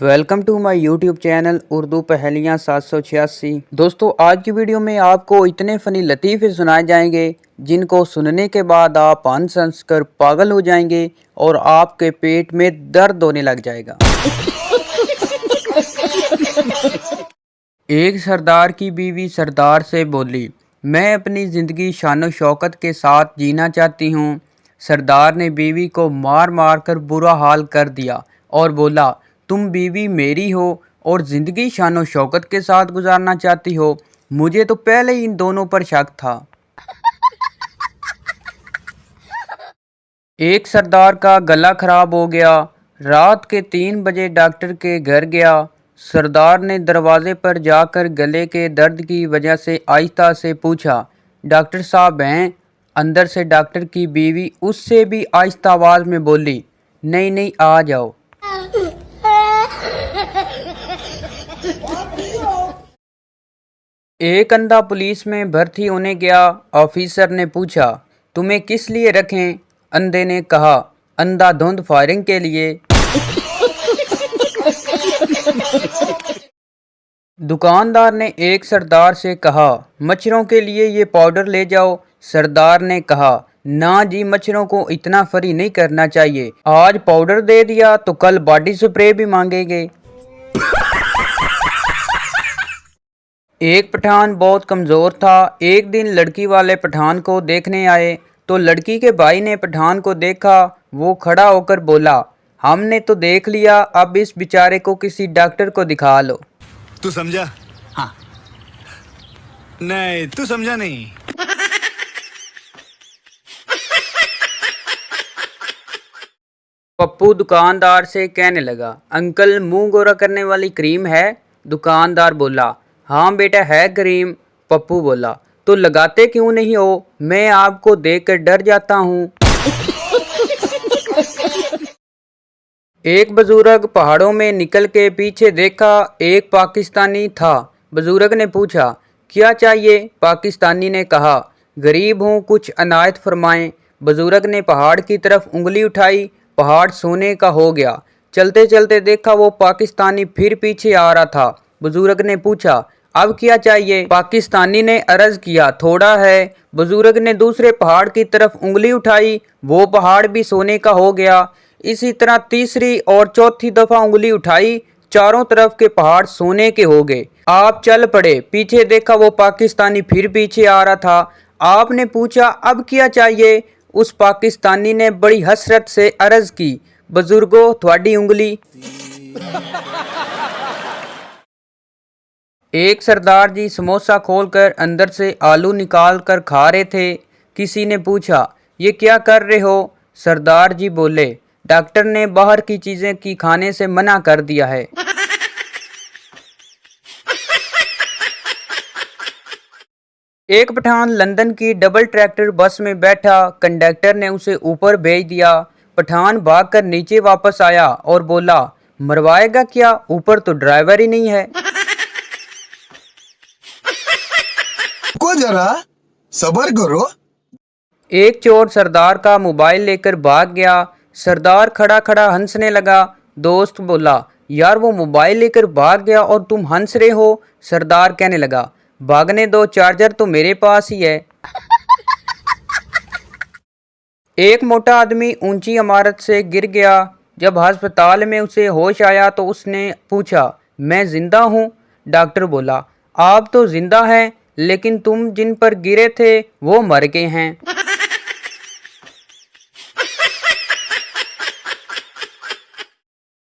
Welcome to my YouTube channel Urdu पहेलियाँ 786। दोस्तों, आज की वीडियो में आपको इतने फ़नी लतीफ़े सुनाए जाएंगे जिनको सुनने के बाद आप हंस हंस कर पागल हो जाएंगे और आपके पेट में दर्द होने लग जाएगा। एक सरदार की बीवी सरदार से बोली, मैं अपनी ज़िंदगी शानो शौकत के साथ जीना चाहती हूँ। सरदार ने बीवी को मार मार कर बुरा हाल कर दिया और बोला, तुम बीवी मेरी हो और ज़िंदगी शानो शौकत के साथ गुजारना चाहती हो। मुझे तो पहले ही इन दोनों पर शक था। एक सरदार का गला खराब हो गया। रात के 3 बजे डॉक्टर के घर गया। सरदार ने दरवाजे पर जाकर गले के दर्द की वजह से आहिस्ता से पूछा, डॉक्टर साहब हैं? अंदर से डॉक्टर की बीवी उससे भी आहिस्ता आवाज़ में बोली, नहीं नहीं, आ जाओ। एक अंधा पुलिस में भर्ती होने गया। ऑफिसर ने पूछा, तुम्हें किस लिए रखें? अंधे ने कहा, अंधाधुंध फायरिंग के लिए। दुकानदार ने एक सरदार से कहा, मच्छरों के लिए ये पाउडर ले जाओ। सरदार ने कहा, ना जी, मच्छरों को इतना फरी नहीं करना चाहिए। आज पाउडर दे दिया तो कल बॉडी स्प्रे भी मांगेंगे। एक पठान बहुत कमज़ोर था। एक दिन लड़की वाले पठान को देखने आए तो लड़की के भाई ने पठान को देखा। वो खड़ा होकर बोला, हमने तो देख लिया, अब इस बेचारे को किसी डॉक्टर को दिखा लो। तू समझा? हाँ। नहीं, तू समझा नहीं। पप्पू दुकानदार से कहने लगा, अंकल, मुंह गोरा करने वाली क्रीम है? दुकानदार बोला, हाँ बेटा है क्रीम। पप्पू बोला, तो लगाते क्यों नहीं हो? मैं आपको देखकर डर जाता हूँ। एक बुजुर्ग पहाड़ों में निकल के पीछे देखा, एक पाकिस्तानी था। बुजुर्ग ने पूछा, क्या चाहिए? पाकिस्तानी ने कहा, गरीब हूँ, कुछ अनायत फरमाएं। बुजुर्ग ने पहाड़ की तरफ उंगली उठाई, पहाड़ सोने का हो गया। चलते चलते देखा वो पाकिस्तानी फिर पीछे आ रहा था। बुजुर्ग ने पूछा, अब क्या चाहिए? पाकिस्तानी ने अर्ज किया, थोड़ा है। बुजुर्ग ने दूसरे पहाड़ की तरफ उंगली उठाई, वो पहाड़ भी सोने का हो गया। इसी तरह तीसरी और चौथी दफा उंगली उठाई, चारों तरफ के पहाड़ सोने के हो गए। आप चल पड़े, पीछे देखा वो पाकिस्तानी फिर पीछे आ रहा था। आपने पूछा, अब क्या चाहिए? उस पाकिस्तानी ने बड़ी हसरत से अर्ज की, बुजुर्गो, थोड़ी उंगली। एक सरदार जी समोसा खोलकर अंदर से आलू निकाल कर खा रहे थे। किसी ने पूछा, ये क्या कर रहे हो? सरदार जी बोले, डॉक्टर ने बाहर की चीजें की खाने से मना कर दिया है। एक पठान लंदन की डबल ट्रैक्टर बस में बैठा। कंडक्टर ने उसे ऊपर भेज दिया। पठान भागकर नीचे वापस आया और बोला, मरवाएगा क्या? ऊपर तो ड्राइवर ही नहीं है। को जरा सबर करो। एक चोर सरदार का मोबाइल लेकर भाग गया। सरदार खड़ा खड़ा हंसने लगा। दोस्त बोला, यार वो मोबाइल लेकर भाग गया और तुम हंस रहे हो। सरदार कहने लगा, भागने दो, चार्जर तो मेरे पास ही है। एक मोटा आदमी ऊंची इमारत से गिर गया। जब अस्पताल में उसे होश आया तो उसने पूछा, मैं जिंदा हूँ? डॉक्टर बोला, आप तो जिंदा हैं, लेकिन तुम जिन पर गिरे थे वो मर गए हैं।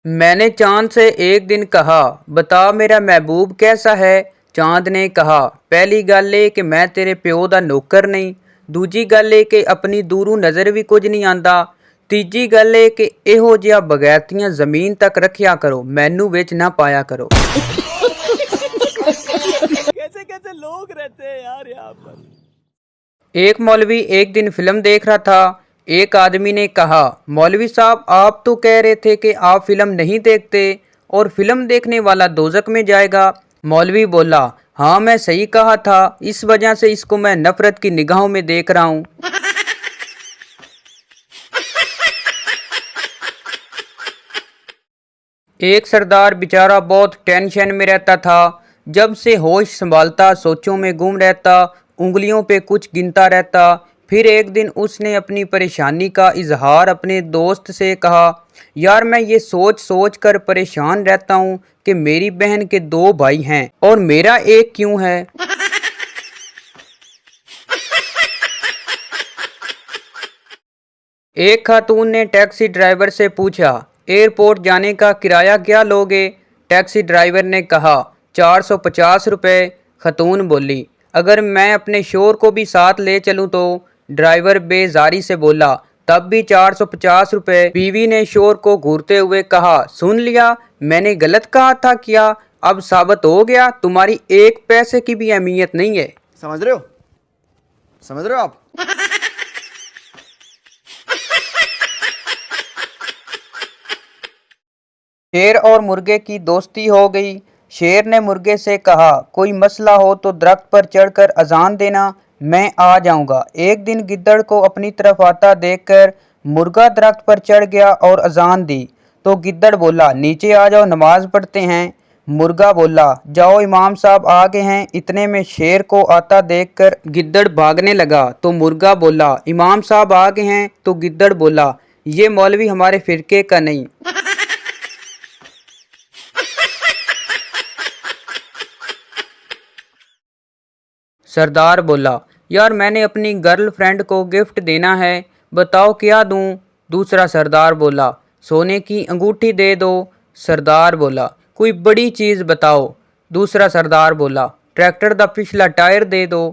मैंने चांद से एक दिन कहा, बता मेरा महबूब कैसा है? चांद ने कहा, पहली गल है कि मैं तेरे प्यो दा नौकर नहीं, दूजी गल है कि अपनी दूरों नज़र भी कुछ नहीं आंदा, तीजी गल है कि इहो जिहा बगैरतियां ज़मीन तक रखिया करो, मैनू विच ना पाया करो। कैसे कैसे लोग रहते हैं यार यहाँ पर। एक मौलवी एक दिन फिल्म देख रहा था। एक आदमी ने कहा, मौलवी साहब, आप तो कह रहे थे कि आप फिल्म नहीं देखते और फिल्म देखने वाला दोजक में जाएगा। मौलवी बोला, हाँ मैं सही कहा था, इस वजह से इसको मैं नफरत की निगाहों में देख रहा हूँ। एक सरदार बेचारा बहुत टेंशन में रहता था। जब से होश संभालता सोचों में गुम रहता, उंगलियों पे कुछ गिनता रहता। फिर एक दिन उसने अपनी परेशानी का इजहार अपने दोस्त से कहा, यार मैं ये सोच सोच कर परेशान रहता हूँ कि मेरी बहन के 2 भाई हैं और मेरा एक क्यों है। एक खातून ने टैक्सी ड्राइवर से पूछा, एयरपोर्ट जाने का किराया क्या लोगे? टैक्सी ड्राइवर ने कहा, 450 रुपये। खातून बोली, अगर मैं अपने शोर को भी साथ ले चलूँ तो? ड्राइवर बेजारी से बोला, तब भी 450 रुपये। बीवी ने शोर को घूरते हुए कहा, सुन लिया, मैंने गलत कहा था क्या? अब साबित हो गया तुम्हारी एक पैसे की भी अहमियत नहीं है। समझ रहे हो आप? शेर और मुर्गे की दोस्ती हो गई। शेर ने मुर्गे से कहा, कोई मसला हो तो दरख्त पर चढ़कर अजान देना, मैं आ जाऊंगा। एक दिन गिद्दड़ को अपनी तरफ आता देखकर मुर्गा दरख्त पर चढ़ गया और अजान दी तो गिद्दड़ बोला, नीचे आ जाओ नमाज पढ़ते हैं। मुर्गा बोला, जाओ इमाम साहब आ गए हैं। इतने में शेर को आता देखकर गिद्दड़ भागने लगा तो मुर्गा बोला, इमाम साहब आ गए हैं। तो गिद्दड़ बोला, ये मौलवी हमारे फिरके का नहीं। सरदार बोला, यार मैंने अपनी गर्लफ्रेंड को गिफ्ट देना है, बताओ क्या दूं? दूसरा सरदार बोला, सोने की अंगूठी दे दो। सरदार बोला, कोई बड़ी चीज़ बताओ। दूसरा सरदार बोला, ट्रैक्टर का पिछला टायर दे दो।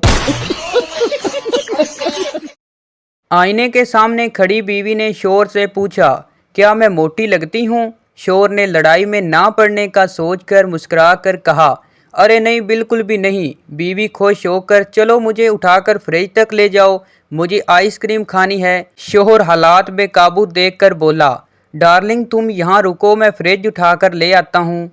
आईने के सामने खड़ी बीवी ने शोर से पूछा, क्या मैं मोटी लगती हूँ? शोर ने लड़ाई में ना पड़ने का सोचकर मुस्कुराकर कहा, अरे नहीं, बिल्कुल भी नहीं। बीवी खुश होकर, चलो मुझे उठाकर फ्रिज तक ले जाओ, मुझे आइसक्रीम खानी है। शोहर हालात बेकाबू देखकर बोला, डार्लिंग तुम यहाँ रुको, मैं फ्रिज उठाकर ले आता हूँ।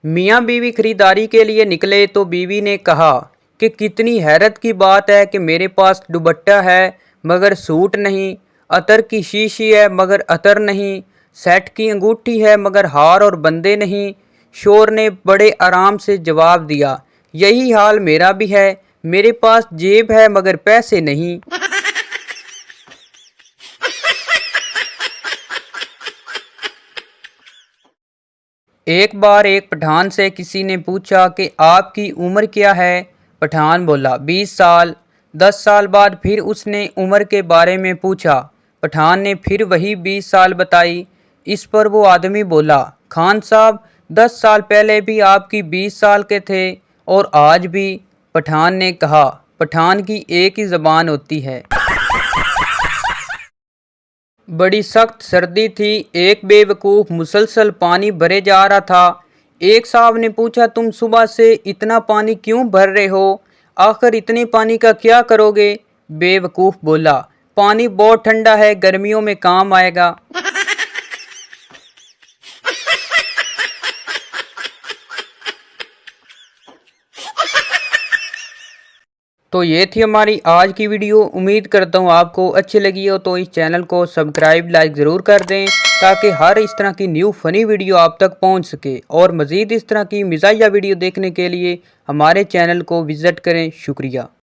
मियाँ बीवी खरीदारी के लिए निकले तो बीवी ने कहा कि कितनी हैरत की बात है कि मेरे पास दुपट्टा है मगर सूट नहीं, अतर की शीशी है मगर अतर नहीं, सेट की अंगूठी है मगर हार और बंदे नहीं। शोर ने बड़े आराम से जवाब दिया, यही हाल मेरा भी है, मेरे पास जेब है मगर पैसे नहीं। एक बार एक पठान से किसी ने पूछा कि आपकी उम्र क्या है? पठान बोला, 20 साल। 10 साल बाद फिर उसने उम्र के बारे में पूछा। पठान ने फिर वही 20 साल बताई। इस पर वो आदमी बोला, खान साहब 10 साल पहले भी आपकी 20 साल के थे और आज भी। पठान ने कहा, पठान की एक ही ज़बान होती है। बड़ी सख्त सर्दी थी। एक बेवकूफ़ मुसलसल पानी भरे जा रहा था। एक साहब ने पूछा, तुम सुबह से इतना पानी क्यों भर रहे हो? आखिर इतने पानी का क्या करोगे? बेवकूफ़ बोला, पानी बहुत ठंडा है, गर्मियों में काम आएगा। तो ये थी हमारी आज की वीडियो। उम्मीद करता हूँ आपको अच्छी लगी हो, तो इस चैनल को सब्सक्राइब लाइक ज़रूर कर दें ताकि हर इस तरह की न्यू फ़नी वीडियो आप तक पहुँच सके। और मज़ीद इस तरह की मिज़ाहिया वीडियो देखने के लिए हमारे चैनल को विज़िट करें। शुक्रिया।